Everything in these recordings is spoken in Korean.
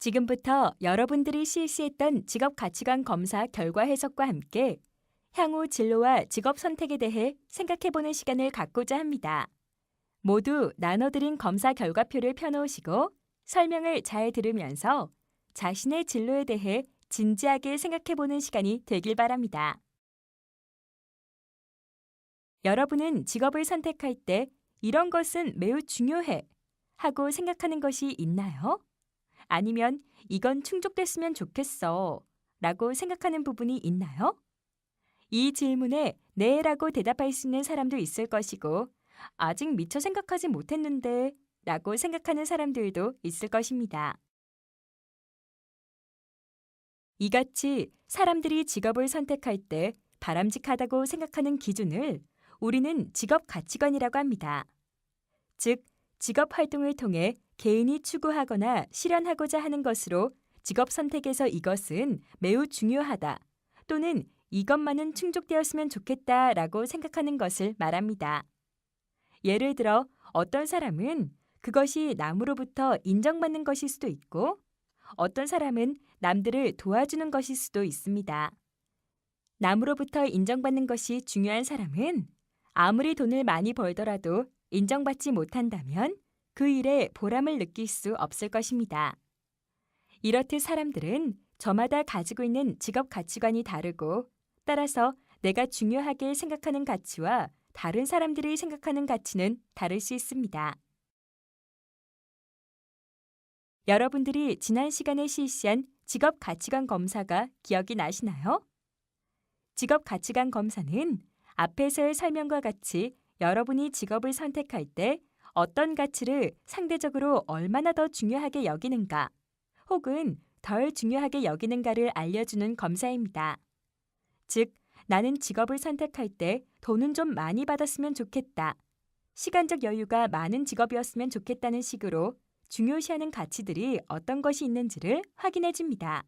지금부터 여러분들이 실시했던 직업 가치관 검사 결과 해석과 함께 향후 진로와 직업 선택에 대해 생각해보는 시간을 갖고자 합니다. 모두 나눠드린 검사 결과표를 펴놓으시고 설명을 잘 들으면서 자신의 진로에 대해 진지하게 생각해보는 시간이 되길 바랍니다. 여러분은 직업을 선택할 때 이런 것은 매우 중요해 하고 생각하는 것이 있나요? 아니면 이건 충족됐으면 좋겠어 라고 생각하는 부분이 있나요? 이 질문에 네라고 대답할 수 있는 사람도 있을 것이고 아직 미처 생각하지 못했는데 라고 생각하는 사람들도 있을 것입니다. 이같이 사람들이 직업을 선택할 때 바람직하다고 생각하는 기준을 우리는 직업 가치관이라고 합니다. 즉, 직업 활동을 통해 개인이 추구하거나 실현하고자 하는 것으로 직업 선택에서 이것은 매우 중요하다 또는 이것만은 충족되었으면 좋겠다라고 생각하는 것을 말합니다. 예를 들어 어떤 사람은 그것이 남으로부터 인정받는 것일 수도 있고 어떤 사람은 남들을 도와주는 것일 수도 있습니다. 남으로부터 인정받는 것이 중요한 사람은 아무리 돈을 많이 벌더라도 인정받지 못한다면 그 일에 보람을 느낄 수 없을 것입니다. 이렇듯 사람들은 저마다 가지고 있는 직업 가치관이 다르고 따라서 내가 중요하게 생각하는 가치와 다른 사람들이 생각하는 가치는 다를 수 있습니다. 여러분들이 지난 시간에 실시한 직업 가치관 검사가 기억이 나시나요? 직업 가치관 검사는 앞에서의 설명과 같이 여러분이 직업을 선택할 때 어떤 가치를 상대적으로 얼마나 더 중요하게 여기는가 혹은 덜 중요하게 여기는가를 알려주는 검사입니다. 즉, 나는 직업을 선택할 때 돈은 좀 많이 받았으면 좋겠다. 시간적 여유가 많은 직업이었으면 좋겠다는 식으로 중요시하는 가치들이 어떤 것이 있는지를 확인해 줍니다.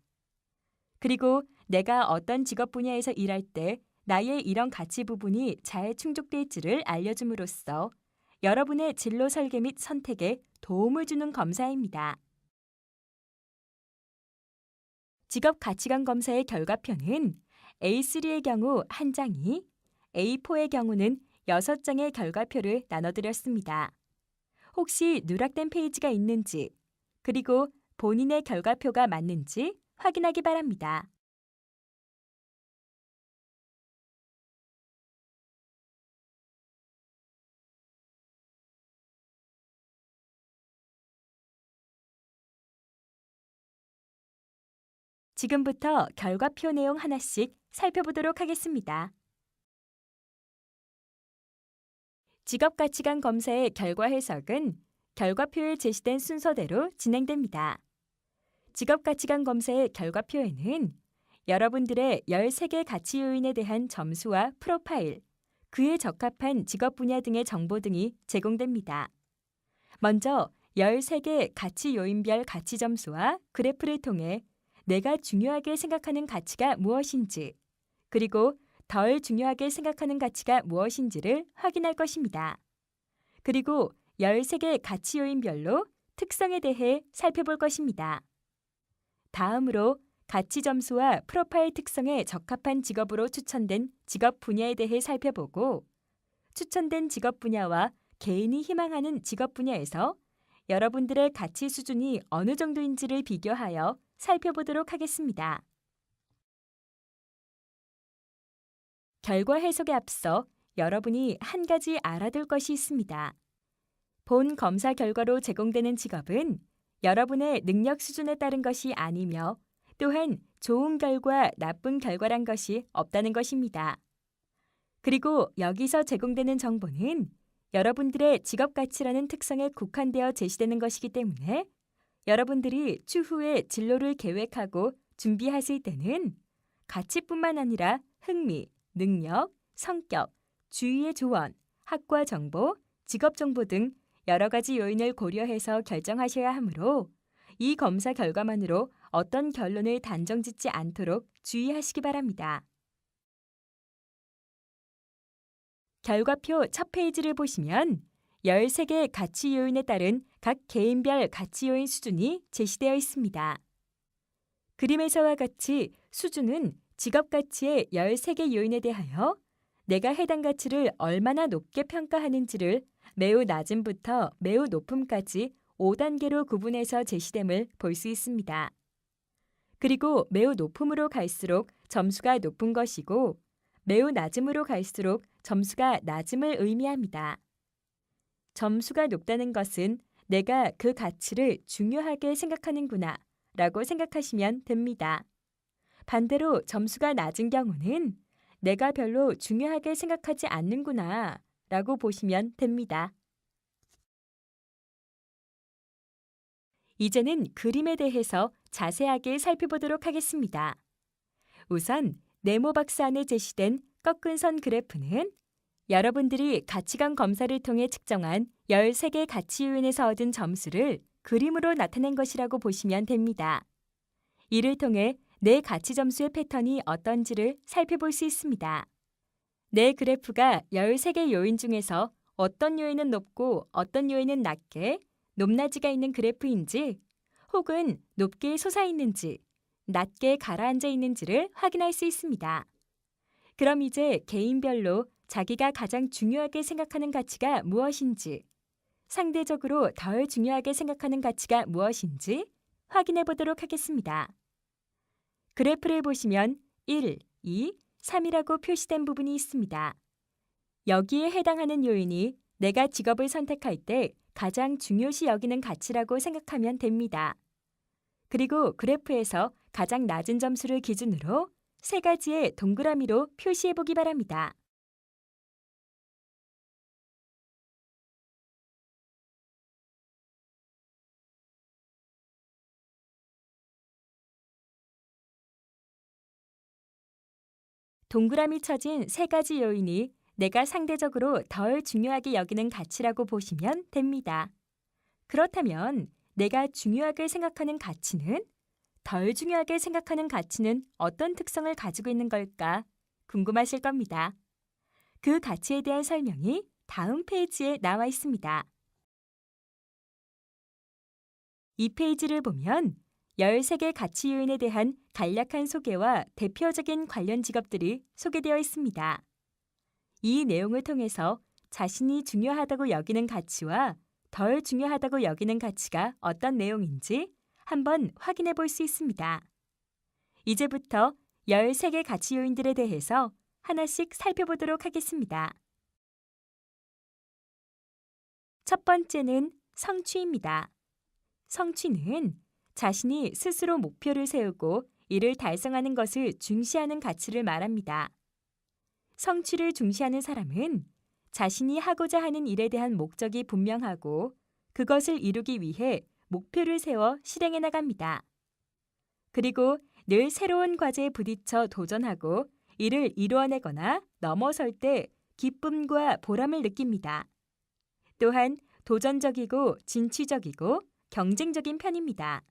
그리고 내가 어떤 직업 분야에서 일할 때 나의 이런 가치 부분이 잘 충족될지를 알려줌으로써 여러분의 진로 설계 및 선택에 도움을 주는 검사입니다. 직업 가치관 검사의 결과표는 A3의 경우 1장이, A4의 경우는 6장의 결과표를 나눠드렸습니다. 혹시 누락된 페이지가 있는지, 그리고 본인의 결과표가 맞는지 확인하기 바랍니다. 지금부터 결과표 내용 하나씩 살펴보도록 하겠습니다. 직업가치관 검사의 결과 해석은 결과표에 제시된 순서대로 진행됩니다. 직업가치관 검사의 결과표에는 여러분들의 13개 가치 요인에 대한 점수와 프로파일, 그에 적합한 직업 분야 등의 정보 등이 제공됩니다. 먼저 13개 가치 요인별 가치 점수와 그래프를 통해 내가 중요하게 생각하는 가치가 무엇인지, 그리고 덜 중요하게 생각하는 가치가 무엇인지를 확인할 것입니다. 그리고 13개 가치 요인별로 특성에 대해 살펴볼 것입니다. 다음으로 가치 점수와 프로파일 특성에 적합한 직업으로 추천된 직업 분야에 대해 살펴보고 추천된 직업 분야와 개인이 희망하는 직업 분야에서 여러분들의 가치 수준이 어느 정도인지를 비교하여 살펴보도록 하겠습니다. 결과 해석에 앞서 여러분이 한 가지 알아둘 것이 있습니다. 본 검사 결과로 제공되는 직업은 여러분의 능력 수준에 따른 것이 아니며 또한 좋은 결과, 나쁜 결과란 것이 없다는 것입니다. 그리고 여기서 제공되는 정보는 여러분들의 직업 가치라는 특성에 국한되어 제시되는 것이기 때문에 여러분들이 추후에 진로를 계획하고 준비하실 때는 가치뿐만 아니라 흥미, 능력, 성격, 주위의 조언, 학과 정보, 직업 정보 등 여러 가지 요인을 고려해서 결정하셔야 하므로 이 검사 결과만으로 어떤 결론을 단정짓지 않도록 주의하시기 바랍니다. 결과표 첫 페이지를 보시면 13개 가치 요인에 따른 각 개인별 가치 요인 수준이 제시되어 있습니다. 그림에서와 같이 수준은 직업 가치의 13개 요인에 대하여 내가 해당 가치를 얼마나 높게 평가하는지를 매우 낮음부터 매우 높음까지 5단계로 구분해서 제시됨을 볼 수 있습니다. 그리고 매우 높음으로 갈수록 점수가 높은 것이고 매우 낮음으로 갈수록 점수가 낮음을 의미합니다. 점수가 높다는 것은 내가 그 가치를 중요하게 생각하는구나 라고 생각하시면 됩니다. 반대로 점수가 낮은 경우는 내가 별로 중요하게 생각하지 않는구나 라고 보시면 됩니다. 이제는 그림에 대해서 자세하게 살펴보도록 하겠습니다. 우선 네모 박스 안에 제시된 꺾은 선 그래프는 여러분들이 가치관 검사를 통해 측정한 13개 가치 요인에서 얻은 점수를 그림으로 나타낸 것이라고 보시면 됩니다. 이를 통해 내 가치 점수의 패턴이 어떤지를 살펴볼 수 있습니다. 내 그래프가 13개 요인 중에서 어떤 요인은 높고 어떤 요인은 낮게 높낮이가 있는 그래프인지 혹은 높게 솟아있는지 낮게 가라앉아 있는지를 확인할 수 있습니다. 그럼 이제 개인별로 자기가 가장 중요하게 생각하는 가치가 무엇인지, 상대적으로 덜 중요하게 생각하는 가치가 무엇인지 확인해 보도록 하겠습니다. 그래프를 보시면 1, 2, 3이라고 표시된 부분이 있습니다. 여기에 해당하는 요인이 내가 직업을 선택할 때 가장 중요시 여기는 가치라고 생각하면 됩니다. 그리고 그래프에서 가장 낮은 점수를 기준으로 세 가지의 동그라미로 표시해 보기 바랍니다. 동그라미 쳐진 세 가지 요인이 내가 상대적으로 덜 중요하게 여기는 가치라고 보시면 됩니다. 그렇다면 내가 중요하게 생각하는 가치는 덜 중요하게 생각하는 가치는 어떤 특성을 가지고 있는 걸까 궁금하실 겁니다. 그 가치에 대한 설명이 다음 페이지에 나와 있습니다. 이 페이지를 보면 13개 가치 요인에 대한 간략한 소개와 대표적인 관련 직업들이 소개되어 있습니다. 이 내용을 통해서 자신이 중요하다고 여기는 가치와 덜 중요하다고 여기는 가치가 어떤 내용인지 한번 확인해 볼 수 있습니다. 이제부터 13개 가치 요인들에 대해서 하나씩 살펴보도록 하겠습니다. 첫 번째는 성취입니다. 성취는 자신이 스스로 목표를 세우고 이를 달성하는 것을 중시하는 가치를 말합니다. 성취를 중시하는 사람은 자신이 하고자 하는 일에 대한 목적이 분명하고 그것을 이루기 위해 목표를 세워 실행해 나갑니다. 그리고 늘 새로운 과제에 부딪혀 도전하고 이를 이루어내거나 넘어설 때 기쁨과 보람을 느낍니다. 또한 도전적이고 진취적이고 경쟁적인 편입니다.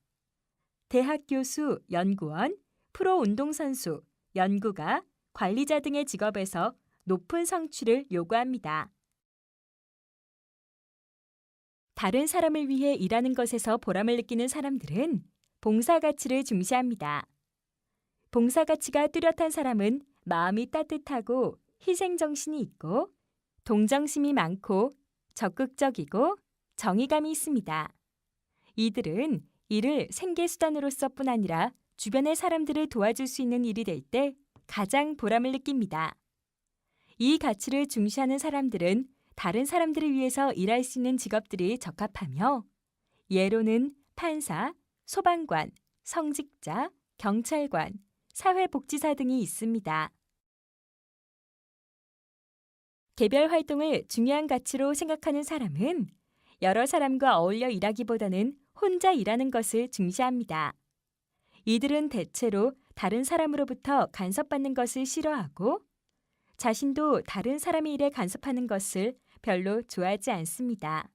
대학 교수, 연구원, 프로 운동선수, 연구가, 관리자 등의 직업에서 높은 성취를 요구합니다. 다른 사람을 위해 일하는 것에서 보람을 느끼는 사람들은 봉사 가치를 중시합니다. 봉사 가치가 뚜렷한 사람은 마음이 따뜻하고 희생정신이 있고 동정심이 많고 적극적이고 정의감이 있습니다. 이들은 이를 생계수단으로서뿐 아니라 주변의 사람들을 도와줄 수 있는 일이 될 때 가장 보람을 느낍니다. 이 가치를 중시하는 사람들은 다른 사람들을 위해서 일할 수 있는 직업들이 적합하며 예로는 판사, 소방관, 성직자, 경찰관, 사회복지사 등이 있습니다. 개별 활동을 중요한 가치로 생각하는 사람은 여러 사람과 어울려 일하기보다는 혼자 일하는 것을 중시합니다. 이들은 대체로 다른 사람으로부터 간섭받는 것을 싫어하고 자신도 다른 사람의 일에 간섭하는 것을 별로 좋아하지 않습니다.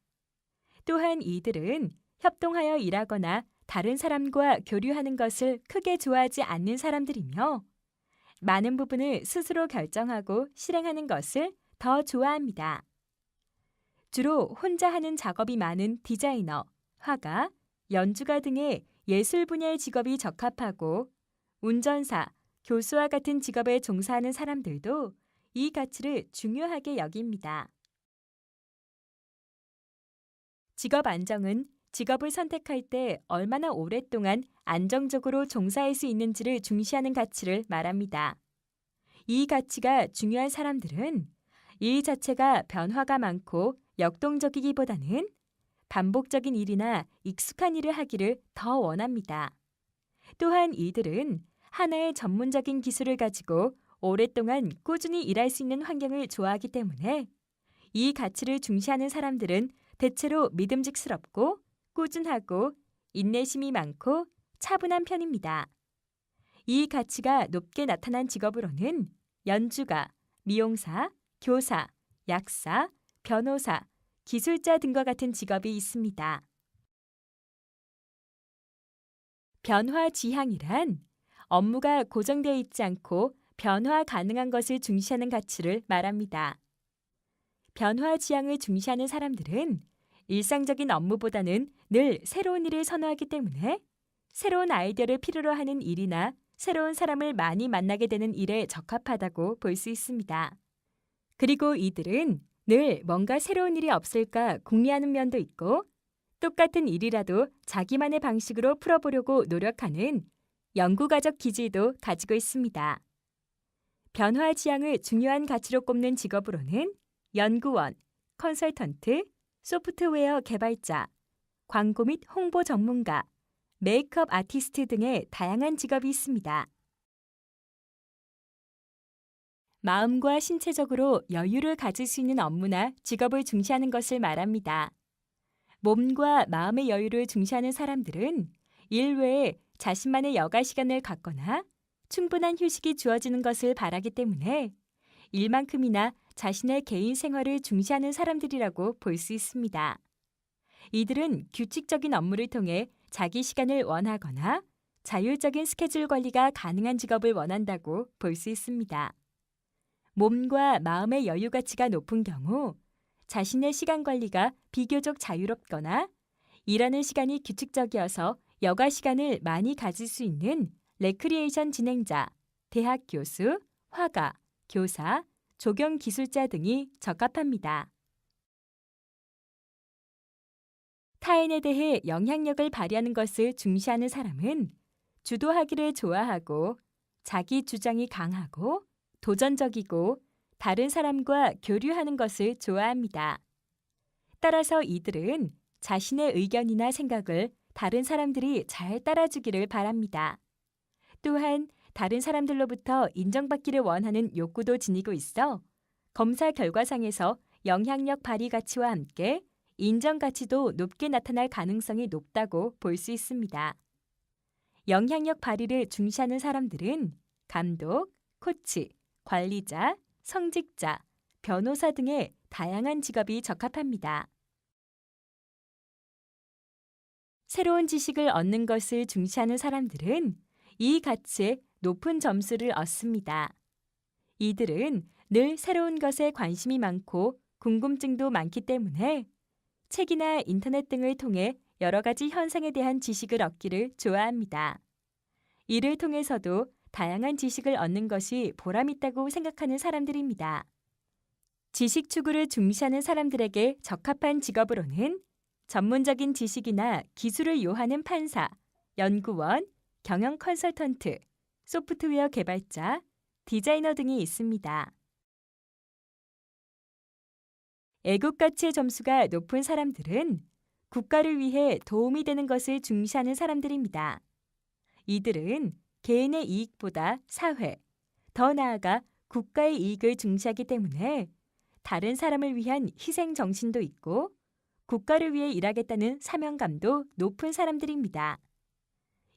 또한 이들은 협동하여 일하거나 다른 사람과 교류하는 것을 크게 좋아하지 않는 사람들이며 많은 부분을 스스로 결정하고 실행하는 것을 더 좋아합니다. 주로 혼자 하는 작업이 많은 디자이너, 화가, 연주가 등의 예술 분야의 직업이 적합하고 운전사, 교수와 같은 직업에 종사하는 사람들도 이 가치를 중요하게 여깁니다. 직업 안정은 직업을 선택할 때 얼마나 오랫동안 안정적으로 종사할 수 있는지를 중시하는 가치를 말합니다. 이 가치가 중요한 사람들은 일 자체가 변화가 많고 역동적이기보다는 반복적인 일이나 익숙한 일을 하기를 더 원합니다. 또한 이들은 하나의 전문적인 기술을 가지고 오랫동안 꾸준히 일할 수 있는 환경을 좋아하기 때문에 이 가치를 중시하는 사람들은 대체로 믿음직스럽고 꾸준하고 인내심이 많고 차분한 편입니다. 이 가치가 높게 나타난 직업으로는 연주가, 미용사, 교사, 약사, 변호사, 기술자 등과 같은 직업이 있습니다. 변화지향이란 업무가 고정되어 있지 않고 변화 가능한 것을 중시하는 가치를 말합니다. 변화지향을 중시하는 사람들은 일상적인 업무보다는 늘 새로운 일을 선호하기 때문에 새로운 아이디어를 필요로 하는 일이나 새로운 사람을 많이 만나게 되는 일에 적합하다고 볼 수 있습니다. 그리고 이들은 늘 뭔가 새로운 일이 없을까 궁리하는 면도 있고 똑같은 일이라도 자기만의 방식으로 풀어보려고 노력하는 연구가적 기질도 가지고 있습니다. 변화 지향을 중요한 가치로 꼽는 직업으로는 연구원, 컨설턴트, 소프트웨어 개발자, 광고 및 홍보 전문가, 메이크업 아티스트 등의 다양한 직업이 있습니다. 마음과 신체적으로 여유를 가질 수 있는 업무나 직업을 중시하는 것을 말합니다. 몸과 마음의 여유를 중시하는 사람들은 일 외에 자신만의 여가 시간을 갖거나 충분한 휴식이 주어지는 것을 바라기 때문에 일만큼이나 자신의 개인 생활을 중시하는 사람들이라고 볼 수 있습니다. 이들은 규칙적인 업무를 통해 자기 시간을 원하거나 자율적인 스케줄 관리가 가능한 직업을 원한다고 볼 수 있습니다. 몸과 마음의 여유 가치가 높은 경우 자신의 시간 관리가 비교적 자유롭거나 일하는 시간이 규칙적이어서 여가 시간을 많이 가질 수 있는 레크리에이션 진행자, 대학 교수, 화가, 교사, 조경 기술자 등이 적합합니다. 타인에 대해 영향력을 발휘하는 것을 중시하는 사람은 주도하기를 좋아하고 자기 주장이 강하고 도전적이고 다른 사람과 교류하는 것을 좋아합니다. 따라서 이들은 자신의 의견이나 생각을 다른 사람들이 잘 따라주기를 바랍니다. 또한 다른 사람들로부터 인정받기를 원하는 욕구도 지니고 있어 검사 결과상에서 영향력 발휘 가치와 함께 인정 가치도 높게 나타날 가능성이 높다고 볼 수 있습니다. 영향력 발휘를 중시하는 사람들은 감독, 코치, 관리자, 성직자, 변호사 등의 다양한 직업이 적합합니다. 새로운 지식을 얻는 것을 중시하는 사람들은 이 가치에 높은 점수를 얻습니다. 이들은 늘 새로운 것에 관심이 많고 궁금증도 많기 때문에 책이나 인터넷 등을 통해 여러 가지 현상에 대한 지식을 얻기를 좋아합니다. 이를 통해서도 다양한 지식을 얻는 것이 보람있다고 생각하는 사람들입니다. 지식 추구를 중시하는 사람들에게 적합한 직업으로는 전문적인 지식이나 기술을 요하는 판사, 연구원, 경영 컨설턴트, 소프트웨어 개발자, 디자이너 등이 있습니다. 애국 가치의 점수가 높은 사람들은 국가를 위해 도움이 되는 것을 중시하는 사람들입니다. 이들은 개인의 이익보다 사회, 더 나아가 국가의 이익을 중시하기 때문에 다른 사람을 위한 희생 정신도 있고 국가를 위해 일하겠다는 사명감도 높은 사람들입니다.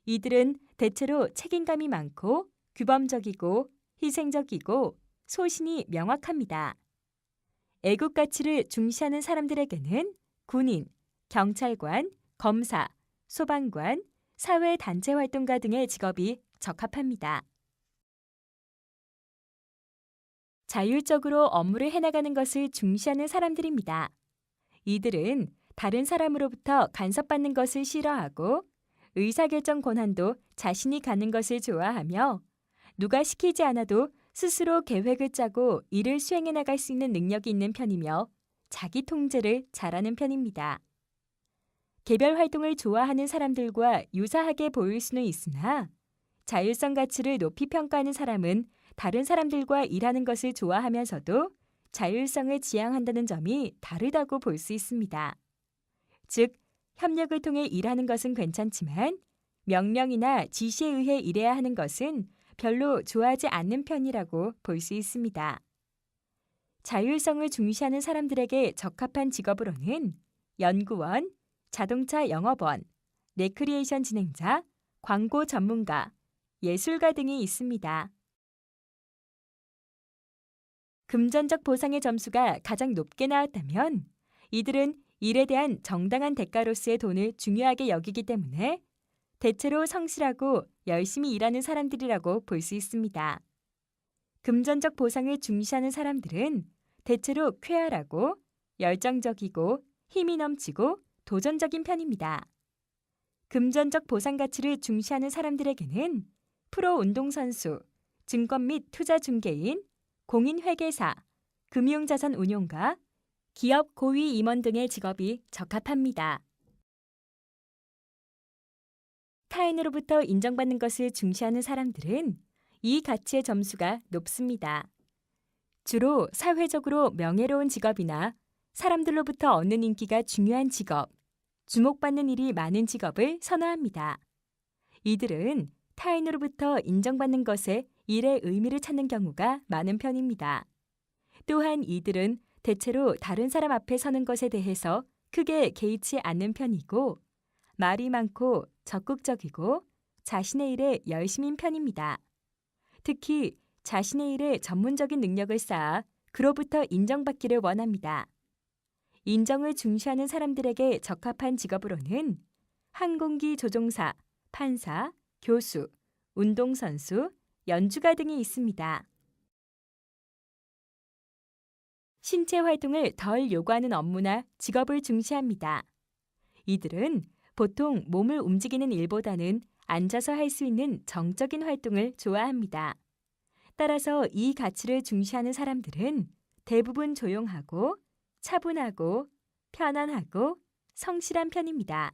이들은 대체로 책임감이 많고 규범적이고 희생적이고 소신이 명확합니다. 애국 가치를 중시하는 사람들에게는 군인, 경찰관, 검사, 소방관, 사회단체 활동가 등의 직업이 적합합니다. 자율적으로 업무를 해나가는 것을 중시하는 사람들입니다. 이들은 다른 사람으로부터 간섭받는 것을 싫어하고 의사결정 권한도 자신이 갖는 것을 좋아하며 누가 시키지 않아도 스스로 계획을 짜고 일을 수행해 나갈 수 있는 능력이 있는 편이며 자기 통제를 잘하는 편입니다. 개별 활동을 좋아하는 사람들과 유사하게 보일 수는 있으나 자율성 가치를 높이 평가하는 사람은 다른 사람들과 일하는 것을 좋아하면서도 자율성을 지향한다는 점이 다르다고 볼 수 있습니다. 즉, 협력을 통해 일하는 것은 괜찮지만 명령이나 지시에 의해 일해야 하는 것은 별로 좋아하지 않는 편이라고 볼 수 있습니다. 자율성을 중시하는 사람들에게 적합한 직업으로는 연구원, 자동차 영업원, 레크리에이션 진행자, 광고 전문가, 예술가 등이 있습니다. 금전적 보상의 점수가 가장 높게 나왔다면 이들은 일에 대한 정당한 대가로서의 돈을 중요하게 여기기 때문에 대체로 성실하고 열심히 일하는 사람들이라고 볼 수 있습니다. 금전적 보상을 중시하는 사람들은 대체로 쾌활하고 열정적이고 힘이 넘치고 도전적인 편입니다. 금전적 보상 가치를 중시하는 사람들에게는 프로 운동선수, 증권 및 투자 중개인, 공인회계사, 금융자산 운용가, 기업 고위 임원 등의 직업이 적합합니다. 타인으로부터 인정받는 것을 중시하는 사람들은 이 가치의 점수가 높습니다. 주로 사회적으로 명예로운 직업이나 사람들로부터 얻는 인기가 중요한 직업, 주목받는 일이 많은 직업을 선호합니다. 이들은 타인으로부터 인정받는 것에 일의 의미를 찾는 경우가 많은 편입니다. 또한 이들은 대체로 다른 사람 앞에 서는 것에 대해서 크게 개의치 않는 편이고 말이 많고 적극적이고 자신의 일에 열심인 편입니다. 특히 자신의 일에 전문적인 능력을 쌓아 그로부터 인정받기를 원합니다. 인정을 중시하는 사람들에게 적합한 직업으로는 항공기 조종사, 판사, 교수, 운동선수, 연주가 등이 있습니다. 신체 활동을 덜 요구하는 업무나 직업을 중시합니다. 이들은 보통 몸을 움직이는 일보다는 앉아서 할 수 있는 정적인 활동을 좋아합니다. 따라서 이 가치를 중시하는 사람들은 대부분 조용하고 차분하고 편안하고 성실한 편입니다.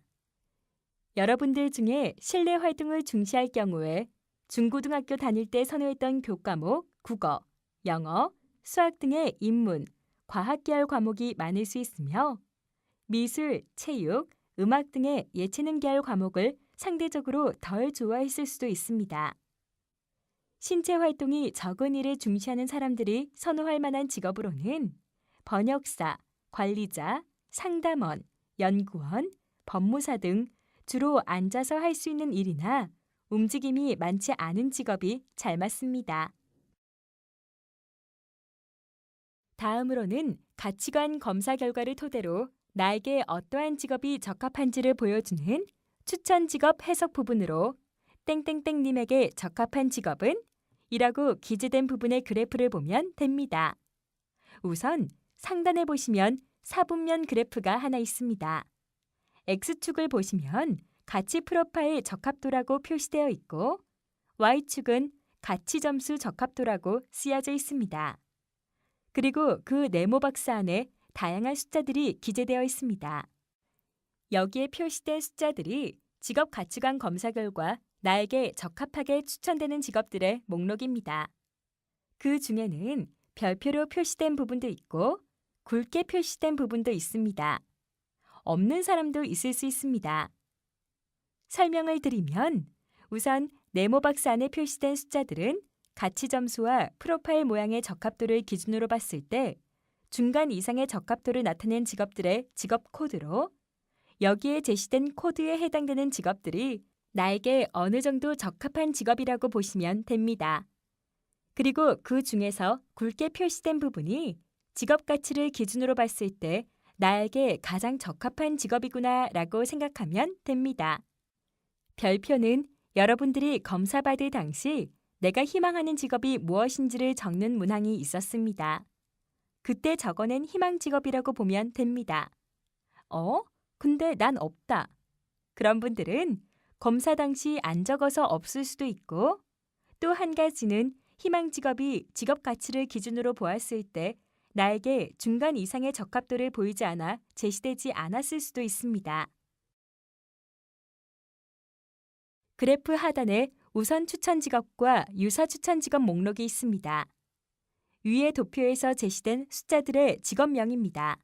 여러분들 중에 실내 활동을 중시할 경우에 중고등학교 다닐 때 선호했던 교과목, 국어, 영어, 수학 등의 인문, 과학 계열 과목이 많을 수 있으며 미술, 체육, 음악 등의 예체능 계열 과목을 상대적으로 덜 좋아했을 수도 있습니다. 신체 활동이 적은 일을 중시하는 사람들이 선호할 만한 직업으로는 번역사, 관리자, 상담원, 연구원, 법무사 등 주로 앉아서 할 수 있는 일이나 움직임이 많지 않은 직업이 잘 맞습니다. 다음으로는 가치관 검사 결과를 토대로 나에게 어떠한 직업이 적합한지를 보여주는 추천 직업 해석 부분으로 땡땡땡님에게 적합한 직업은? 이라고 기재된 부분의 그래프를 보면 됩니다. 우선 상단에 보시면 사분면 그래프가 하나 있습니다. X축을 보시면 가치 프로파일 적합도라고 표시되어 있고 Y축은 가치 점수 적합도라고 쓰여져 있습니다. 그리고 그 네모 박스 안에 다양한 숫자들이 기재되어 있습니다. 여기에 표시된 숫자들이 직업 가치관 검사 결과 나에게 적합하게 추천되는 직업들의 목록입니다. 그 중에는 별표로 표시된 부분도 있고 굵게 표시된 부분도 있습니다. 없는 사람도 있을 수 있습니다. 설명을 드리면 우선 네모박스 안에 표시된 숫자들은 가치 점수와 프로파일 모양의 적합도를 기준으로 봤을 때 중간 이상의 적합도를 나타낸 직업들의 직업 코드로 여기에 제시된 코드에 해당되는 직업들이 나에게 어느 정도 적합한 직업이라고 보시면 됩니다. 그리고 그 중에서 굵게 표시된 부분이 직업 가치를 기준으로 봤을 때 나에게 가장 적합한 직업이구나 라고 생각하면 됩니다. 별표는 여러분들이 검사받을 당시 내가 희망하는 직업이 무엇인지를 적는 문항이 있었습니다. 그때 적어낸 희망 직업이라고 보면 됩니다. 어? 근데 난 없다. 그런 분들은 검사 당시 안 적어서 없을 수도 있고 또 한 가지는 희망 직업이 직업 가치를 기준으로 보았을 때 나에게 중간 이상의 적합도를 보이지 않아 제시되지 않았을 수도 있습니다. 그래프 하단에 우선 추천 직업과 유사 추천 직업 목록이 있습니다. 위의 도표에서 제시된 숫자들의 직업명입니다.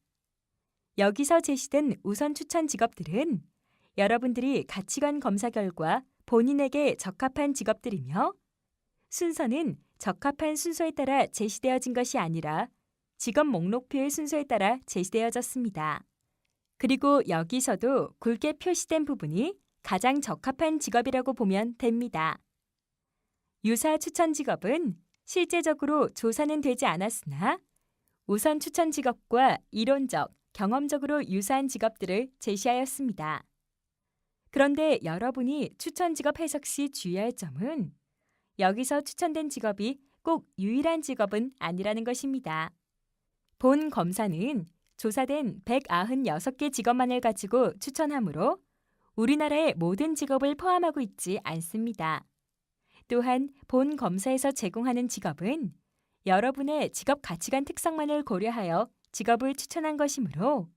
여기서 제시된 우선 추천 직업들은 여러분들이 가치관 검사 결과 본인에게 적합한 직업들이며 순서는 적합한 순서에 따라 제시되어진 것이 아니라 직업 목록표의 순서에 따라 제시되어졌습니다. 그리고 여기서도 굵게 표시된 부분이 가장 적합한 직업이라고 보면 됩니다. 유사 추천 직업은 실제적으로 조사는 되지 않았으나 우선 추천 직업과 이론적, 경험적으로 유사한 직업들을 제시하였습니다. 그런데 여러분이 추천 직업 해석 시 주의할 점은 여기서 추천된 직업이 꼭 유일한 직업은 아니라는 것입니다. 본 검사는 조사된 196개 직업만을 가지고 추천하므로 우리나라의 모든 직업을 포함하고 있지 않습니다. 또한 본 검사에서 제공하는 직업은 여러분의 직업 가치관 특성만을 고려하여 직업을 추천한 것이므로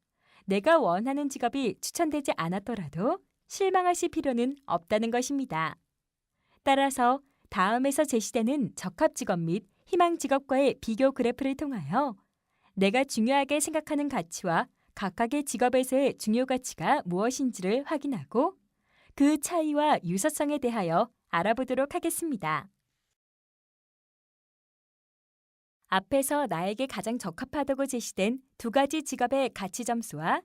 내가 원하는 직업이 추천되지 않았더라도 실망하실 필요는 없다는 것입니다. 따라서 다음에서 제시되는 적합 직업 및 희망 직업과의 비교 그래프를 통하여 내가 중요하게 생각하는 가치와 각각의 직업에서의 중요 가치가 무엇인지를 확인하고 그 차이와 유사성에 대하여 알아보도록 하겠습니다. 앞에서 나에게 가장 적합하다고 제시된 두 가지 직업의 가치 점수와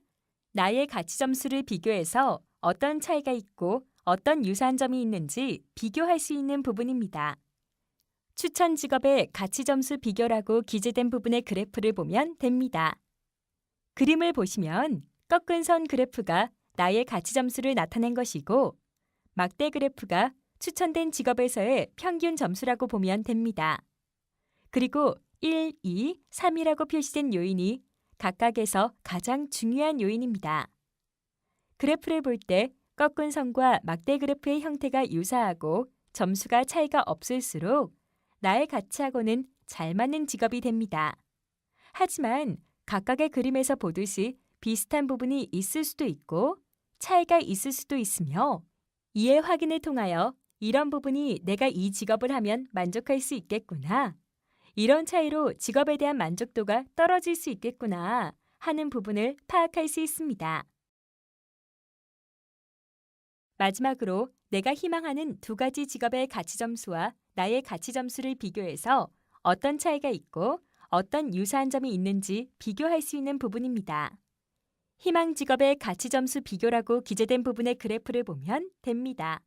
나의 가치 점수를 비교해서 어떤 차이가 있고 어떤 유사한 점이 있는지 비교할 수 있는 부분입니다. 추천 직업의 가치 점수 비교라고 기재된 부분의 그래프를 보면 됩니다. 그림을 보시면 꺾은 선 그래프가 나의 가치 점수를 나타낸 것이고 막대 그래프가 추천된 직업에서의 평균 점수라고 보면 됩니다. 그리고 1, 2, 3이라고 표시된 요인이 각각에서 가장 중요한 요인입니다. 그래프를 볼 때 꺾은 선과 막대 그래프의 형태가 유사하고 점수가 차이가 없을수록 나의 가치하고는 잘 맞는 직업이 됩니다. 하지만 각각의 그림에서 보듯이 비슷한 부분이 있을 수도 있고 차이가 있을 수도 있으며 이해 확인을 통하여 이런 부분이 내가 이 직업을 하면 만족할 수 있겠구나. 이런 차이로 직업에 대한 만족도가 떨어질 수 있겠구나 하는 부분을 파악할 수 있습니다. 마지막으로 내가 희망하는 두 가지 직업의 가치 점수와 나의 가치 점수를 비교해서 어떤 차이가 있고 어떤 유사한 점이 있는지 비교할 수 있는 부분입니다. 희망 직업의 가치 점수 비교라고 기재된 부분의 그래프를 보면 됩니다.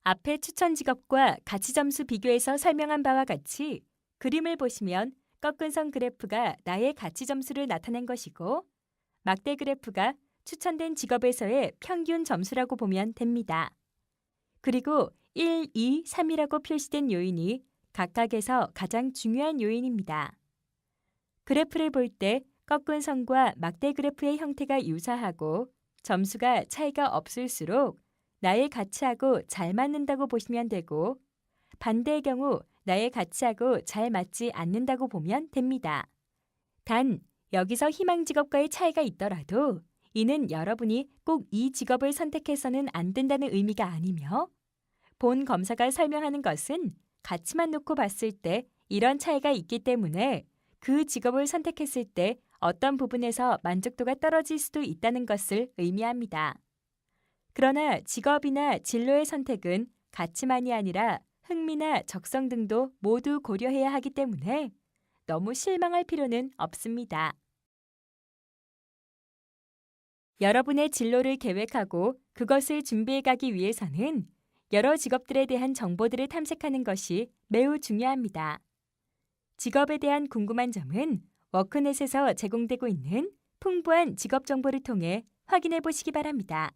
앞에 추천 직업과 가치 점수 비교에서 설명한 바와 같이 그림을 보시면 꺾은 선 그래프가 나의 가치 점수를 나타낸 것이고 막대 그래프가 추천된 직업에서의 평균 점수라고 보면 됩니다. 그리고 1, 2, 3이라고 표시된 요인이 각각에서 가장 중요한 요인입니다. 그래프를 볼 때 꺾은 선과 막대 그래프의 형태가 유사하고 점수가 차이가 없을수록 나의 가치하고 잘 맞는다고 보시면 되고 반대의 경우 나의 가치하고 잘 맞지 않는다고 보면 됩니다. 단, 여기서 희망 직업과의 차이가 있더라도 이는 여러분이 꼭 이 직업을 선택해서는 안 된다는 의미가 아니며 본 검사가 설명하는 것은 가치만 놓고 봤을 때 이런 차이가 있기 때문에 그 직업을 선택했을 때 어떤 부분에서 만족도가 떨어질 수도 있다는 것을 의미합니다. 그러나 직업이나 진로의 선택은 가치만이 아니라 흥미나 적성 등도 모두 고려해야 하기 때문에 너무 실망할 필요는 없습니다. 여러분의 진로를 계획하고 그것을 준비해 가기 위해서는 여러 직업들에 대한 정보들을 탐색하는 것이 매우 중요합니다. 직업에 대한 궁금한 점은 워크넷에서 제공되고 있는 풍부한 직업 정보를 통해 확인해 보시기 바랍니다.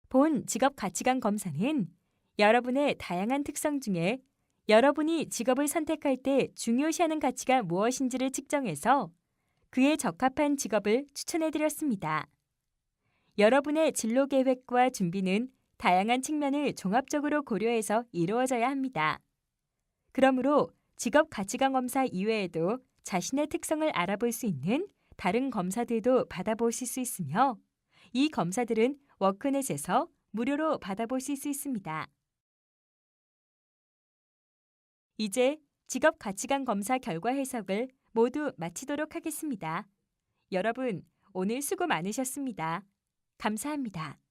본 직업 가치관 검사는 여러분의 다양한 특성 중에 여러분이 직업을 선택할 때 중요시하는 가치가 무엇인지를 측정해서 그에 적합한 직업을 추천해 드렸습니다. 여러분의 진로 계획과 준비는 다양한 측면을 종합적으로 고려해서 이루어져야 합니다. 그러므로 직업 가치관 검사 이외에도 자신의 특성을 알아볼 수 있는 다른 검사들도 받아보실 수 있으며 이 검사들은 워크넷에서 무료로 받아보실 수 있습니다. 이제 직업 가치관 검사 결과 해석을 모두 마치도록 하겠습니다. 여러분, 오늘 수고 많으셨습니다. 감사합니다.